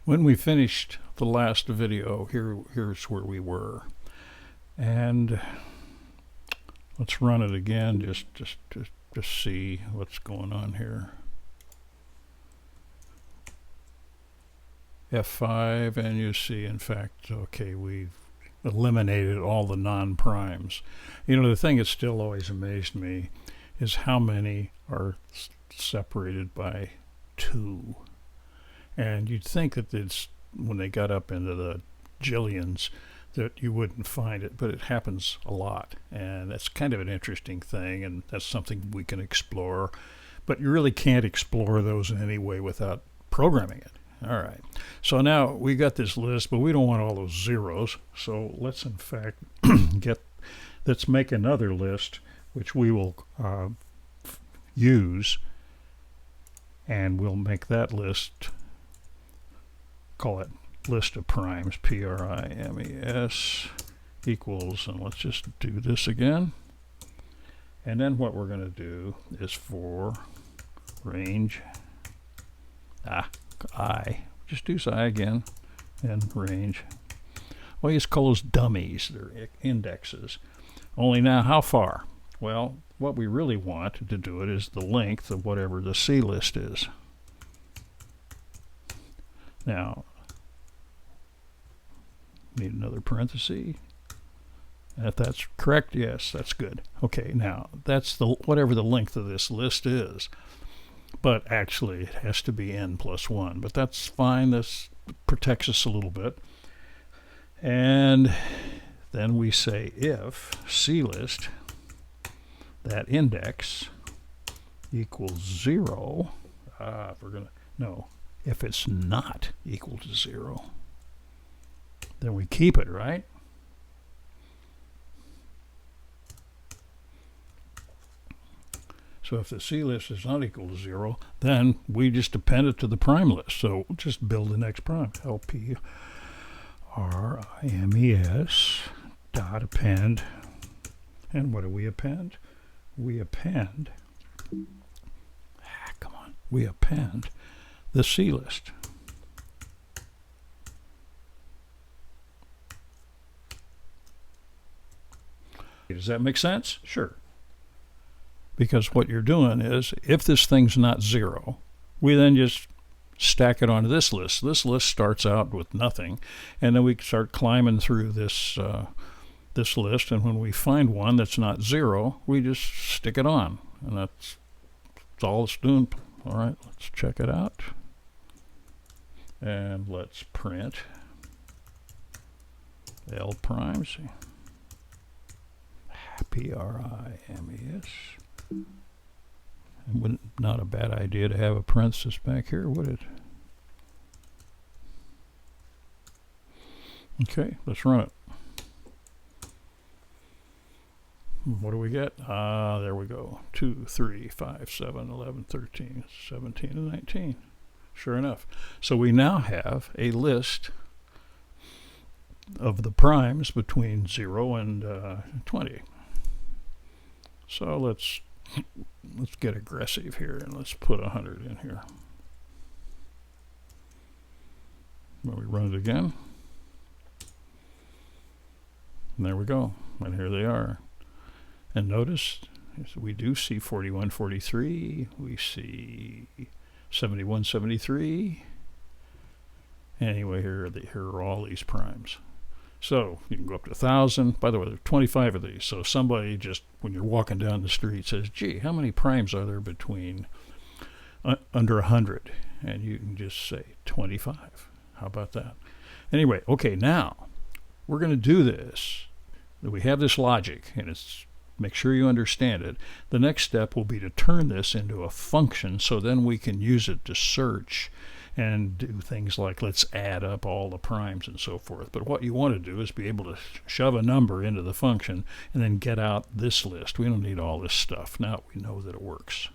When we finished the last video, here's where we were. And let's run it again just to see what's going on here. F5, and you see, in fact, okay, we've eliminated all the non-primes. You know, the thing that still always amazed me is how many are separated by 2. And you'd think that it's, when they got up into the jillions, that you wouldn't find it, but it happens a lot. And that's kind of an interesting thing, and that's something we can explore. But you really can't explore those in any way without programming it. All right, so now we got this list, but we don't want all those zeros. So let's in fact let's make another list, which we will use, and we'll make that list, call it list of primes, P-R-I-M-E-S equals, and let's just do this again. And then what we're going to do is for range, just do I again, and range. Well, you just call those dummies, they're indexes. Only now, how far? Well, what we really want to do it is the length of whatever the C list is. Now, need another parenthesis. If that's correct, yes, that's good. Okay, now that's the whatever the length of this list is. But actually, it has to be n plus 1. But that's fine. This protects us a little bit. And then we say if CList, that index, equals 0. If it's not equal to 0, then we keep it, right? So if the C list is not equal to 0, then we just append it to the prime list. So we'll just build the next prime. LPRIMES dot append. And what do we append? We append, we append the C list. Does that make sense? Sure. Because what you're doing is, if this thing's not 0, we then just stack it onto this list. This list starts out with nothing, and then we start climbing through this this list, and when we find one that's not 0, we just stick it on, and that's all it's doing. All right, let's check it out, and let's print L primes, P-R-I-M-E-S. Not a bad idea to have a parenthesis back here, would it? Okay, let's run it. What do we get? There we go. 2, 3, 5, 7, 11, 13, 17, and 19. Sure enough. So we now have a list of the primes between 0 and 20. So let's get aggressive here, and let's put 100 in here. When we run it again, and there we go, and here they are. And notice we do see 41, 43, we see 71, 73. Anyway, here are all these primes. So you can go up to 1,000. By the way, there are 25 of these. So somebody just, when you're walking down the street, says, gee, how many primes are there between under 100? And you can just say 25. How about that? Anyway, okay, now we're going to do this. We have this logic, and it's make sure you understand it. The next step will be to turn this into a function, so then we can use it to search and do things like let's add up all the primes and so forth. But what you want to do is be able to shove a number into the function and then get out this list. We don't need all this stuff. Now we know that it works.